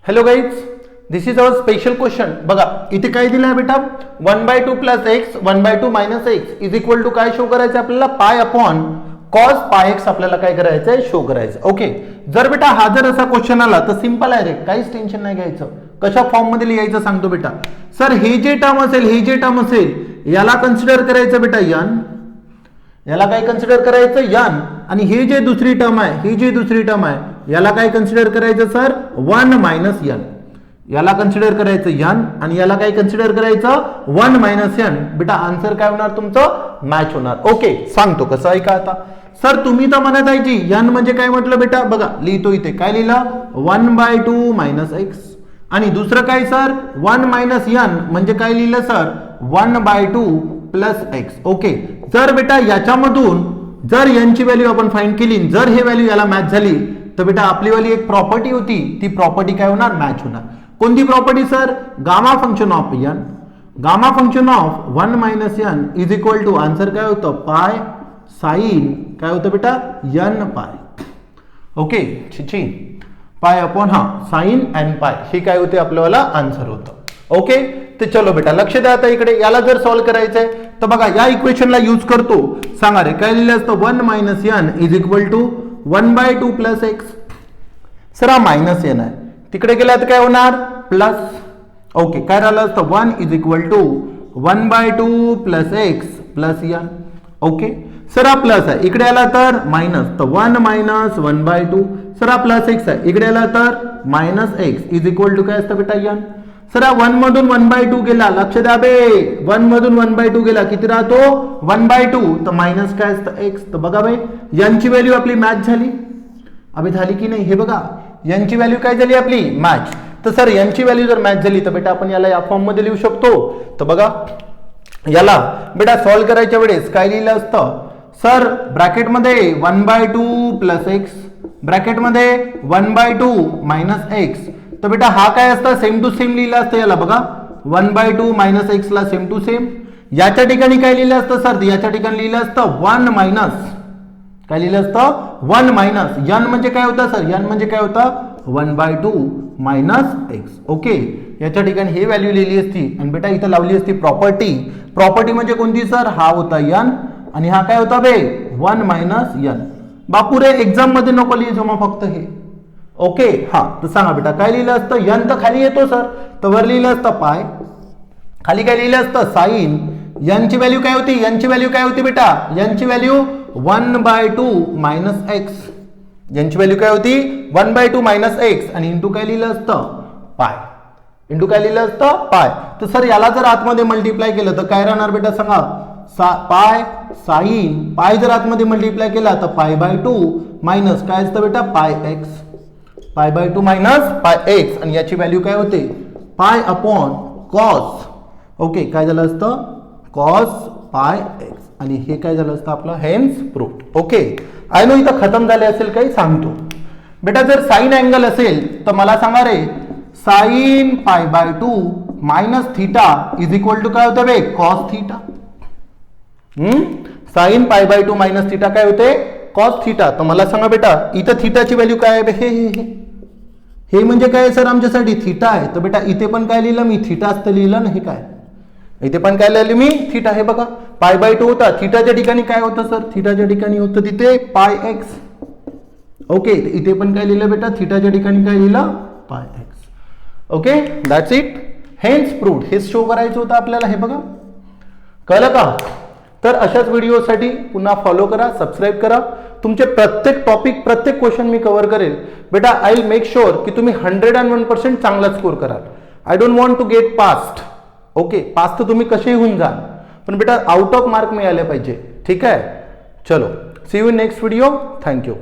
Hello guys, this is our special question. बघा इथे काय दिलं आहे बेटा, 1/2 plus X 1/2 minus x is equal to काय शो करायचं आपल्याला, pi upon cos pi x आपल्याला काय करायचं आहे, शो करायचं. ओके, जर बेटा हा जर असा क्वेश्चन आला तर सिंपल आहे रे, काहीच टेन्शन नाही घ्यायचं. कशा फॉर्म मध्ये लिहायचं सांगतो बेटा. सर हे जे टर्म असेल याला कन्सिडर करायचं बेटा यन, याला काय कन्सिडर करायचं यन, आणि हे जे दुसरी टर्म आहे याला काय कन्सिडर करायचं सर 1 मायनस यन, याला कन्सिडर करायचं यन आणि याला काय कन्सिडर करायचं 1 मायनस यन. बेटा आन्सर काय होणार तुमचं, मॅच होणार. ओके, सांगतो कसं आहे का आता. सर तुम्ही तर म्हणत आहे जी यन म्हणजे काय म्हटलं बेटा, बघा लिहितो इथे काय लिहिलं 1/2 मायनस एक्स, आणि दुसरं काय सर 1 मायनस यन म्हणजे काय लिहिलं सर 1/2 प्लस एक्स. ओके, जर बेटा याच्यामधून जर यांची व्हॅल्यू आपण फाइंड केली, जर हे व्हॅल्यू याला मॅच झाली तर बेटा आपली वाली एक प्रॉपर्टी होती, ती प्रॉपर्टी काय होणार, मॅच होणार. कोणती property sir, gamma function of n, gamma function of 1 minus n is equal to answer काय होतं पाय साइन काय होतं बेटा यन पाय. ओके छी पाय अपॉन साइन एन पाय, हे काय होते आपल्याला आन्सर होतं. ओके, ते चलो बेटा लक्ष द्या आता इकडे. याला जर सॉल्व्ह करायचंय तर बघा या इक्वेशनला यूज करतो. सांगा रे काय लिहिलं असतं 1 minus n is equal to 1/2 plus X. Sir हा मायनस एन आहे, तिकडे गेला तर काय होणार प्लस. ओके, काय राहिलं असतं 1 is equal to 1/2 plus x plus यन. ओके, सर हा प्लस आहे, इकडे आला तर मायनस, तर 1 मायनस 1/2. सर हा प्लस एक्स आहे, इकडे आला तर minus x is equal to काय असतं बेटा यन. सर हा 1 मधून 1/2 गेला, लक्ष द्या बे, 1 मधून 1/2 गेला, किती राहतो 1/2, तर मायनस काय असतं एक्स. तर बघा बाई यांची व्हॅल्यू आपली मॅच झाली, अभि झाली की नाही, हे बघा यांची व्हॅल्यू काय झाली आपली मॅच. तर सर यांची व्हॅल्यू जर मॅच झाली तर बेटा आपण याला या फॉर्म मध्ये लिहू शकतो. तर बघा याला बेटा सॉल्व्ह करायच्या वेळेस काय लिहिलं असतं सर, ब्रॅकेटमध्ये 1/2 प्लस एक्स, ब्रॅकेटमध्ये 1/2 मायनस एक्स. तर बेटा हा काय असतं सेम टू सेम लिहिलं असतं याला, बघा 1/2 मायनस एक्स ला सेम टू सेम. याच्या ठिकाणी काय लिहिलं असतं सर, याच्या ठिकाणी लिहिलं असतं 1 मायनस, काय लिहिलं असतं 1 मायनस यन म्हणजे काय होतं सर, यन म्हणजे काय होतं 1/2 मायनस एक्स. ओके, याच्या ठिकाणी हे व्हॅल्यू लिहिली असती आणि बेटा इथं लावली असती प्रॉपर्टी. प्रॉपर्टी म्हणजे कोणती सर, हा होता यन आणि हा काय होता बे 1 मायनस यन. बापू रे एक्झाम मध्ये नको लिहिजो मग फक्त हे. ओके, हा तर सांगा बेटा काय लिहिलं असतं, यन तर खाली येतो सर, तर वर लिहिलं असतं पाय, खाली काय लिहिलं असतं साइन. यांची व्हॅल्यू काय होती, यांची व्हॅल्यू काय होती बेटा, यांची व्हॅल्यू 1/2 मायनस एक्स, यांची व्हॅल्यू काय होती 1/2 मायनस एक्स, आणि इंटू काय लिहिलं असतं पाय, इंटू काय लिहिलं असतं पाय. तर सर याला जर आतमध्ये मल्टिप्लाय केलं तर काय राहणार बेटा सांगा, पाय साइन, पाय जर आतमध्ये मल्टिप्लाय केला तर π/2 मायनस काय असतं बेटा पाय एक्स, π/2 मायनस पाय एक्स, आणि याची व्हॅल्यू काय होते पाय अपॉन कॉस. ओके, काय झालं असतं कॉस पाय एक्स, आणि हे काय झालं असतं आपलं hence proved. Okay, I know इथं खतम झाले असेल काही, सांगतो बेटा. जर साइन अँगल असेल तर मला सांगा रे sine π/2 minus theta is equal to काय होतं बे cos theta. Sine π/2 minus theta काय होते कॉस थीटा. तर मला सांगा बेटा इथं थीटाची व्हॅल्यू काय आहे, हे म्हणजे काय सर आमच्यासाठी थीटा आहे. तर बेटा इथे पण काय लिहिलं मी थीटाच तर लिहिलं ना, हे काय इथे पण काय लिहिलं मी थीटा. हे बघा π/2 होता, थीटाच्या ठिकाणी काय होतं सर, थीटाच्या ठिकाणी होतं तिथे पाय एक्स. ओके, इथे पण काय लिहिलं बेटा थीटाच्या ठिकाणी काय लिहिलं pi x. Okay, that's it, hence proved. हेच शो करायचं होतं आपल्याला. हे बघा कळलं का. तर अशाच व्हिडिओसाठी पुन्हा फॉलो करा, सबस्क्राईब करा. तुमचे प्रत्येक टॉपिक प्रत्येक क्वेश्चन मी कव्हर करेल बेटा. आय विल मेक शुअर की तुम्ही 101% चांगला स्कोर कराल. I don't want to get past. Okay, pass तर तुम्ही कसेही होऊन जा, पण बेटा आउट ऑफ मार्क मिळाले पाहिजे. ठीक आहे, चलो see you in next video. Thank you.